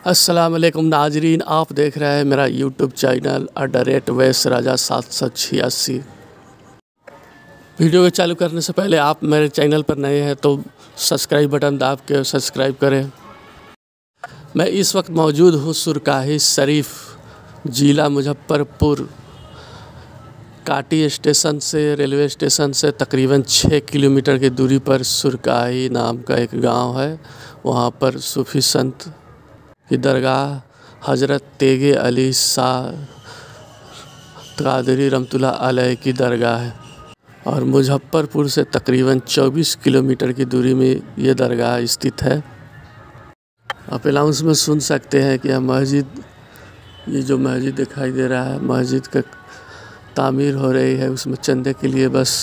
अस्सलाम वालेकुम नाजरीन, आप देख रहे हैं मेरा यूट्यूब चैनल @वैस राजा 786। वीडियो को चालू करने से पहले आप मेरे चैनल पर नए हैं तो सब्सक्राइब बटन दाब के सब्सक्राइब करें। मैं इस वक्त मौजूद हूँ सुरकाही शरीफ, ज़िला मुजफ्फरपुर। काटी स्टेशन से, रेलवे स्टेशन से तकरीबन 6 किलोमीटर की दूरी पर सुरकाही नाम का एक गांव है। वहां पर सूफ़ी संत की दरगाह हज़रत तेगे अली शाह कादरी रहमतुल्लाह अलैह की दरगाह है और मुजफ्फरपुर से तकरीबन 24 किलोमीटर की दूरी में ये दरगाह स्थित है। आप अनाउंस में सुन सकते हैं कि ये जो मस्जिद दिखाई दे रहा है, मस्जिद का तामीर हो रही है। उसमें चंदे के लिए बस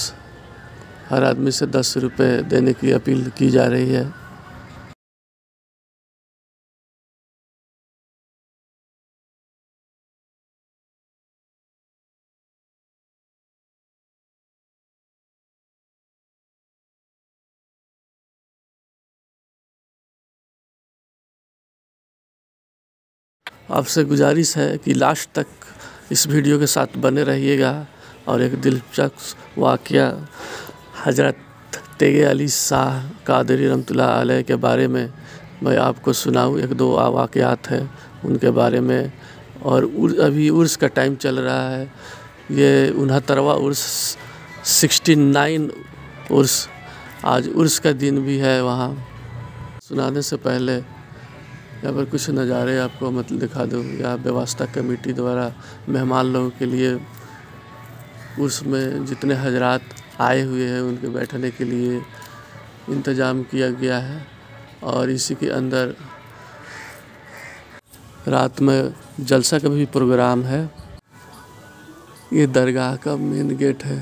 हर आदमी से 10 रुपये देने की अपील की जा रही है। आपसे गुजारिश है कि लास्ट तक इस वीडियो के साथ बने रहिएगा और एक दिलचस्प वाक़या हज़रत तेगे अली शाह कादरी रहमतुल्लाह अलैह के बारे में मैं आपको सुनाऊं। 1-2 वाक़यात हैं उनके बारे में। और अभी उर्स का टाइम चल रहा है। ये 69वां उर्स, 69 उर्स, आज उर्स का दिन भी है। वहाँ सुनाने से पहले यहाँ पर कुछ नज़ारे आपको मतलब दिखा दूँ। यहाँ व्यवस्था कमेटी द्वारा मेहमान लोगों के लिए उसमें जितने हजरात आए हुए हैं उनके बैठने के लिए इंतज़ाम किया गया है। और इसी के अंदर रात में जलसा का भी प्रोग्राम है। ये दरगाह का मेन गेट है।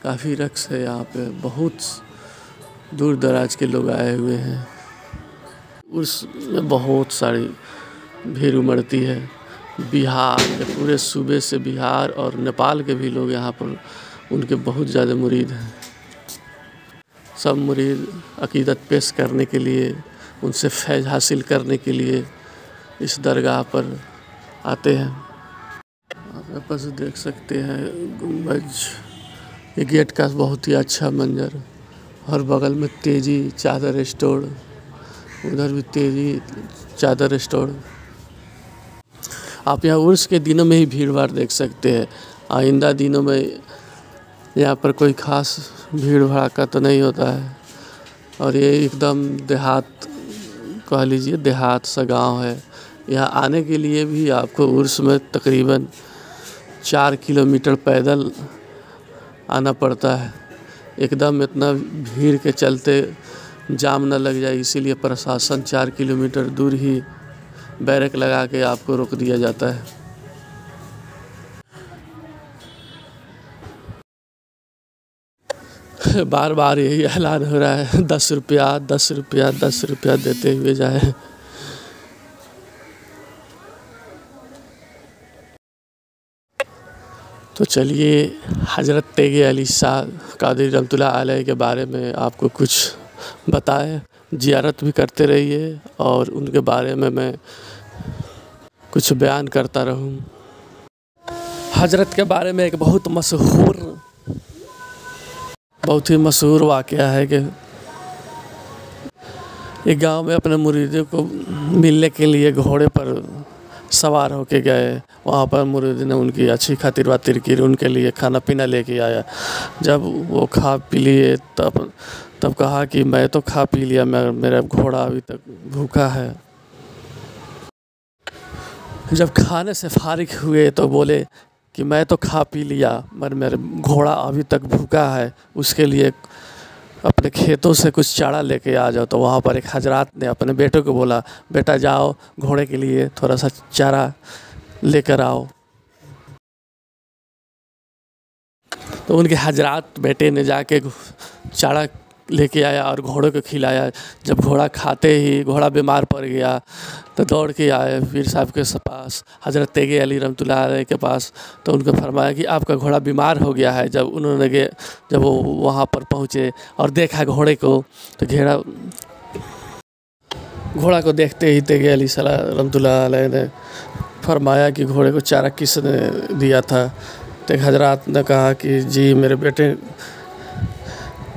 काफ़ी रक्स है यहाँ पे, बहुत दूर दराज के लोग आए हुए हैं। उसमें बहुत सारी भीड़ उमड़ती है। बिहार के पूरे सूबे से, बिहार और नेपाल के भी लोग यहाँ पर, उनके बहुत ज़्यादा मुरीद हैं। सब मुरीद अकीदत पेश करने के लिए, उनसे फैज़ हासिल करने के लिए इस दरगाह पर आते हैं। आप यहाँ पर देख सकते हैं गुंबज। ये गेट का बहुत ही अच्छा मंजर। और बगल में तेजी चादर स्टोर, उधर भी तेजी चादर स्टोर। आप यहाँ उर्स के दिनों में ही भीड़ भाड़ देख सकते हैं। आइंदा दिनों में यहाँ पर कोई ख़ास भीड़ भड़ाका तो नहीं होता है। और ये एकदम देहात, कह लीजिए देहात सा गांव है। यहाँ आने के लिए भी आपको उर्स में तकरीबन 4 किलोमीटर पैदल आना पड़ता है। एकदम इतना भीड़ के चलते जाम न लग जाए, इसीलिए प्रशासन 4 किलोमीटर दूर ही बैरक लगा के आपको रोक दिया जाता है। बार बार यही ऐलान हो रहा है, 10 रुपया 10 रुपया 10 रुपया देते हुए जाए। तो चलिए हज़रत तेगे अली शाह कादरी रहमतुल्लाह अलैह के बारे में आपको कुछ बताएं। ज़ियारत भी करते रहिए और उनके बारे में मैं कुछ बयान करता रहूं। हज़रत के बारे में एक बहुत ही मशहूर वाक़या है कि एक गांव में अपने मुरीदों को मिलने के लिए घोड़े पर सवार होके गए। वहाँ पर मुरीद ने उनकी अच्छी खातिर बातिर की, उनके लिए खाना पीना लेके आया। जब वो खा पी लिए तब कहा कि मैं तो खा पी लिया, मेरा घोड़ा अभी तक भूखा है। जब खाने से फारिग हुए तो बोले कि मैं तो खा पी लिया मगर मेरा घोड़ा अभी तक भूखा है, उसके लिए अपने खेतों से कुछ चारा लेके आ जाओ। तो वहाँ पर एक हजरात ने अपने बेटे को बोला, बेटा जाओ घोड़े के लिए थोड़ा सा चारा लेकर आओ। तो उनके हजरात बेटे ने जाके चारा लेके आया और घोड़े को खिलाया। जब घोड़ा खाते ही घोड़ा बीमार पड़ गया तो दौड़ के आए पीर साहब के पास, हज़रत तेगे अली रहमतुल्लाह अलैह के पास। तो उनको फरमाया कि आपका घोड़ा बीमार हो गया है। जब वो वहाँ पर पहुँचे और देखा घोड़े को तो घोड़ा को देखते ही तेगे अली सलाह रहमतुल्लाह अलैह ने फरमाया कि घोड़े को चारा किसने दिया था। तो हजरात ने कहा कि जी मेरे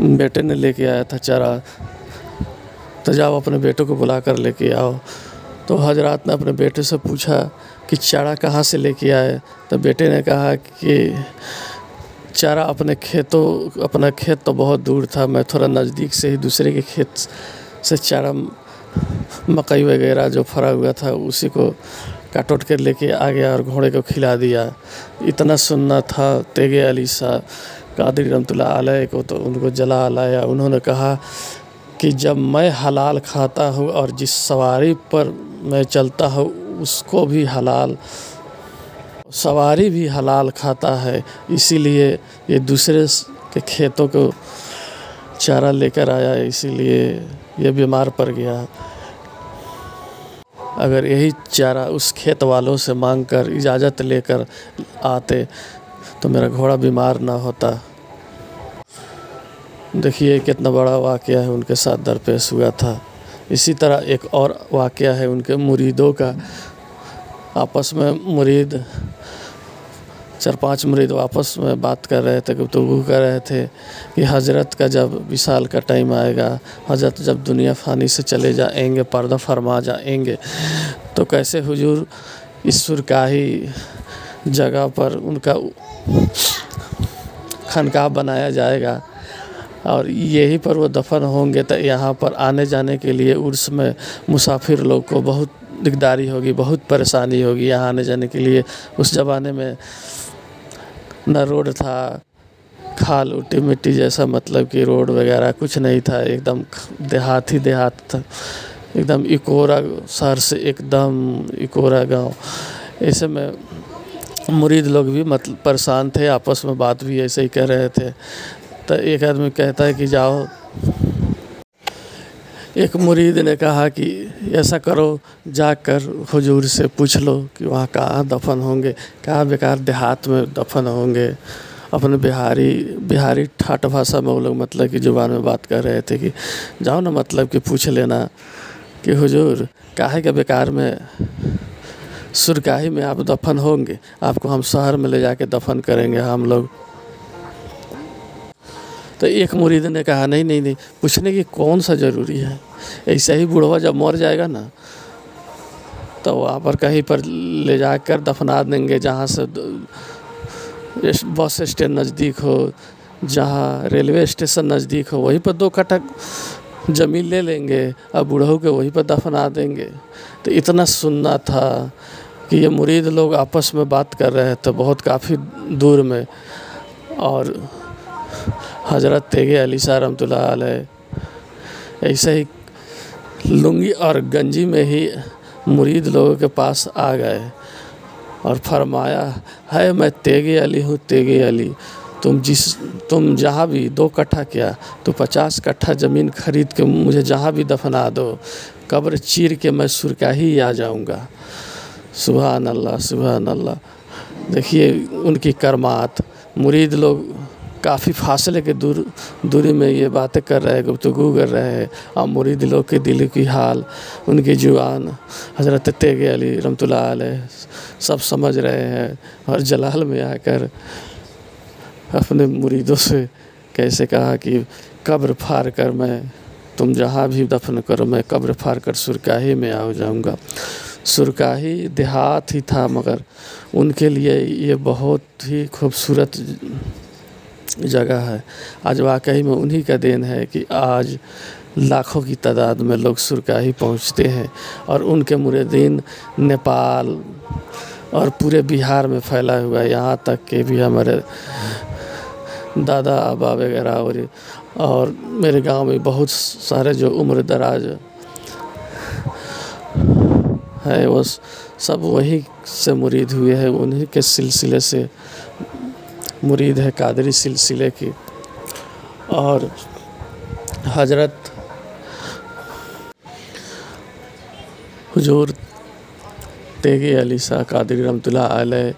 बेटे ने लेके आया था चारा, तो जाओ अपने बेटे को बुला कर लेके आओ। तो हजरात ने अपने बेटे से पूछा कि चारा कहाँ से लेके आए। तो बेटे ने कहा कि चारा अपना खेत तो बहुत दूर था, मैं थोड़ा नज़दीक से ही दूसरे के खेत से चारा मकई वगैरह जो फरा हुआ था उसी को काट उठ कर लेके आ गया और घोड़े को खिला दिया। इतना सुनना था तेगे अली शाह कादरी रहमतुल्लाह अलैह को, तो उनको जला लाया। उन्होंने कहा कि जब मैं हलाल खाता हूँ और जिस सवारी पर मैं चलता हूँ उसको भी हलाल, सवारी भी हलाल खाता है, इसीलिए ये दूसरे के खेतों को चारा लेकर आया, इसीलिए ये बीमार पड़ गया। अगर यही चारा उस खेत वालों से मांगकर इजाज़त लेकर आते तो मेरा घोड़ा बीमार ना होता। देखिए कितना बड़ा वाक़या है उनके साथ दरपेश हुआ था। इसी तरह एक और वाक़या है उनके मुरीदों का। आपस में मुरीद 4-5 मुरीद आपस में बात कर रहे थे, गुफ्तगू कर रहे थे कि हज़रत का जब विसाल का टाइम आएगा, हज़रत जब दुनिया फ़ानी से चले जाएंगे, पर्दा फरमा जाएंगे, तो कैसे हुजूर इस सुरकाही जगह पर उनका खानकाह बनाया जाएगा और यहीं पर वो दफन होंगे। तो यहाँ पर आने जाने के लिए उर्स में मुसाफिर लोग को बहुत दिकदारी होगी, बहुत परेशानी होगी यहाँ आने जाने के लिए। उस ज़माने में न रोड था, खाल उल्टी मिट्टी जैसा, मतलब कि रोड वगैरह कुछ नहीं था, एकदम देहात ही देहात था, एकदम इकोरा शहर से एकदम इकोरा गांव। ऐसे में मुरीद लोग भी मतलब परेशान थे, आपस में बात भी ऐसे ही कर रहे थे। तो एक आदमी कहता है कि जाओ, एक मुरीद ने कहा कि ऐसा करो जाकर हुजूर से पूछ लो कि वहाँ कहाँ दफन होंगे। कहाँ बेकार देहात में दफन होंगे। अपने बिहारी ठाट भाषा में वो लोग मतलब की ज़ुबान में बात कर रहे थे कि जाओ ना, मतलब कि पूछ लेना कि हुजूर काहे के बेकार में सुरकाही में आप दफन होंगे, आपको हम शहर में ले जाके दफन करेंगे हम लोग। तो एक मुरीद ने कहा नहीं, पूछने की कौन सा ज़रूरी है, ऐसा ही बूढ़वा जब मर जाएगा ना तो वहाँ पर कहीं पर ले जाकर दफना देंगे, जहाँ से बस स्टैंड नज़दीक हो, जहाँ रेलवे स्टेशन नज़दीक हो, वहीं पर 2 कट्ठा ज़मीन ले लेंगे और बूढ़ों के वहीं पर दफना देंगे। तो इतना सुनना था कि ये मुरीद लोग आपस में बात कर रहे थे बहुत काफ़ी दूर में। और हज़रत तेगे अली शाह रहमतुल्लाह अलैह ऐसे ही लुंगी और गंजी में ही मुरीद लोगों के पास आ गए और फरमाया है मैं तेगे अली हूँ, तेगे अली, तुम जहाँ भी 2 कट्ठा क्या तो 50 कट्ठा ज़मीन खरीद के मुझे जहाँ भी दफना दो, कब्र चीर के मैं सुरकाही आ जाऊँगा। सुभान अल्लाह, सुभान अल्लाह। देखिए उनकी करमात। मुरीद लोग काफ़ी फासले के दूरी में ये बातें कर रहे हैं, गुफ्तगू कर रहे हैं, और मुरीद लोग के दिल की हाल, उनकी जुबान हज़रत तेगे अली रहमतुल्लाह अलैह सब समझ रहे हैं। और जलाल में आकर अपने मुरीदों से कैसे कहा कि कब्र फाड़ कर मैं, तुम जहाँ भी दफन करो, मैं कब्र फाड़ कर सुरकाही में आ जाऊँगा। सुरकाही देहात ही था, मगर उनके लिए ये बहुत ही खूबसूरत जगह है। आज वाकई में उन्हीं का देन है कि आज लाखों की तादाद में लोग सुरकाही पहुंचते हैं और उनके मुरीदीन नेपाल और पूरे बिहार में फैला हुआ है। यहाँ तक कि भी हमारे दादा अबा वगैरह और मेरे गांव में बहुत सारे जो उम्र दराज है वो सब वहीं से मुरीद हुए हैं, उन्हीं के सिलसिले से मुरीद है, कादरी सिलसिले की। और हजरत हुजूर तेगे अली शाह कादरी रहमतुल्लाह अलैह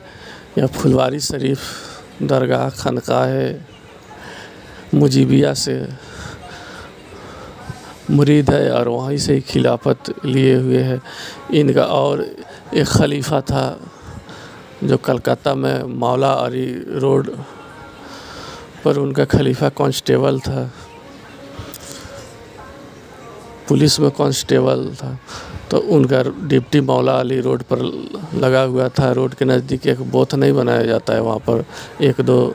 या फुलवारी शरीफ दरगाह खानकाह मुजीबिया से मुरीद है और वहीं से खिलाफत लिए हुए है इनका। और एक खलीफा था जो कलकत्ता में मौला अली रोड पर उनका खलीफा कांस्टेबल था, पुलिस में कांस्टेबल था। तो उनका डिप्टी मौला अली रोड पर लगा हुआ था। रोड के नज़दीक एक बूथ नहीं बनाया जाता है, वहाँ पर एक दो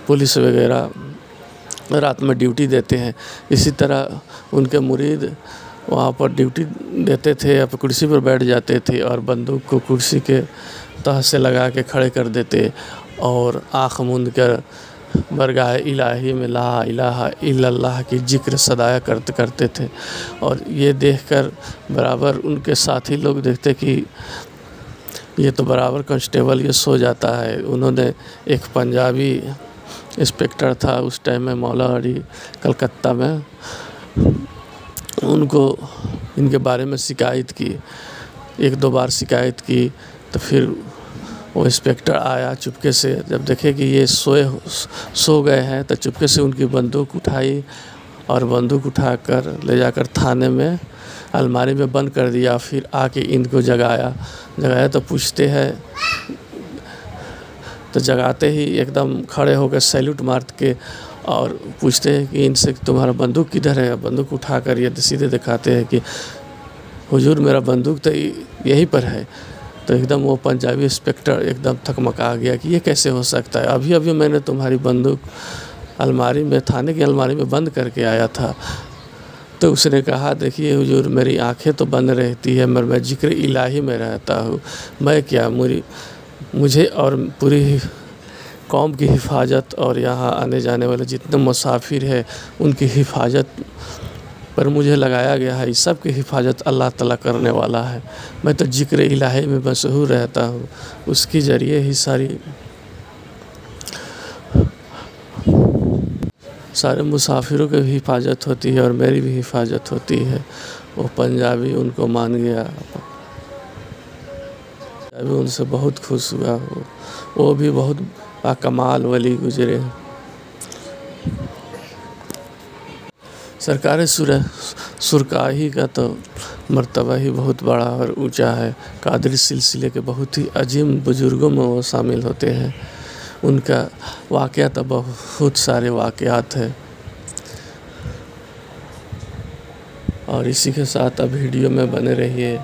पुलिस वगैरह रात में ड्यूटी देते हैं। इसी तरह उनके मुरीद वहाँ पर ड्यूटी देते थे या कुर्सी पर बैठ जाते थे और बंदूक को कुर्सी के तह से लगा के खड़े कर देते और आँख मूंद कर बरगाह इलाही में ला इलाहा इल्लल्लाह की जिक्र सदाया करते थे। और ये देखकर बराबर उनके साथी लोग देखते कि ये तो बराबर कांस्टेबल ये सो जाता है। उन्होंने एक पंजाबी इंस्पेक्टर था उस टाइम में मौला अली कलकत्ता में, उनको इनके बारे में शिकायत की, एक दो बार शिकायत की। तो फिर वो इंस्पेक्टर आया चुपके से, जब देखे कि ये सो गए हैं तो चुपके से उनकी बंदूक उठाई और बंदूक उठाकर ले जाकर थाने में अलमारी में बंद कर दिया। फिर आके इनको जगाया तो पूछते हैं, तो जगाते ही एकदम खड़े होकर सैल्यूट मार के और पूछते हैं कि इनसे तुम्हारा बंदूक किधर है। बंदूक उठाकर ये सीधे दिखाते हैं कि हुजूर मेरा बंदूक तो यहीं पर है। तो एकदम वो पंजाबी इंस्पेक्टर एकदम थकमका गया कि ये कैसे हो सकता है, अभी अभी मैंने तुम्हारी बंदूक अलमारी में, थाने की अलमारी में बंद करके आया था। तो उसने कहा देखिए हुजूर मेरी आंखें तो बंद रहती है मगर मैं जिक्र इलाही में रहता हूँ। मैं क्या, मुझे और पूरी कौम की हिफाजत और यहाँ आने जाने वाले जितने मुसाफिर हैं उनकी हिफाजत पर मुझे लगाया गया है। इस सब की हिफाजत अल्लाह ताला करने वाला है। मैं तो जिक्र इलाही में मशहूर रहता हूँ, उसके ज़रिए ही सारे मुसाफिरों की भी हिफाजत होती है और मेरी भी हिफाजत होती है। वो पंजाबी उनको मान गया, पंजाबी उनसे बहुत खुश हुआ। वो भी बहुत बाकमाल वली गुजरे। सरकार सुरकाही का तो मर्तबा ही बहुत बड़ा और ऊंचा है। कादरी सिलसिले के बहुत ही अजीम बुजुर्गों में वो शामिल होते हैं। उनका वाक़या तो बहुत सारे वाक़यात हैं। और इसी के साथ अब वीडियो में बने रहिए।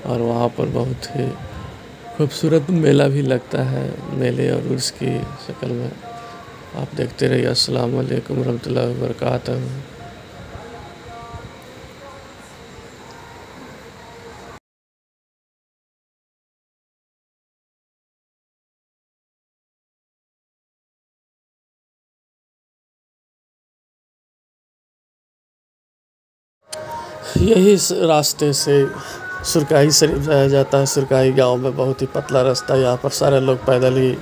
और वहाँ पर बहुत ही खूबसूरत मेला भी लगता है, मेले और उसकी शक्ल में आप देखते रहिए। अस्सलाम वालेकुम रहमतुल्लाहि व बरकातहू। यही रास्ते से सुरकाही शरीफ जाया जाता है। सुरकाही गांव में बहुत ही पतला रास्ता, यहाँ पर सारे लोग पैदल ही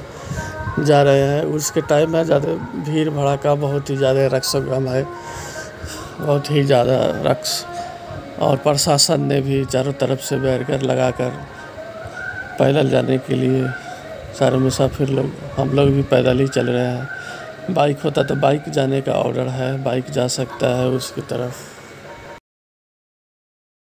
जा रहे हैं। उसके टाइम में ज़्यादा भीड़ भड़ाका, बहुत ही ज़्यादा रक्स गम है, बहुत ही ज़्यादा रक्स। और प्रशासन ने भी चारों तरफ से बैरिकेड लगाकर पैदल जाने के लिए सारे मुसाफिर लोग, हम लोग भी पैदल ही चल रहे हैं। बाइक होता तो बाइक जाने का ऑर्डर है, बाइक जा सकता है उसकी तरफ।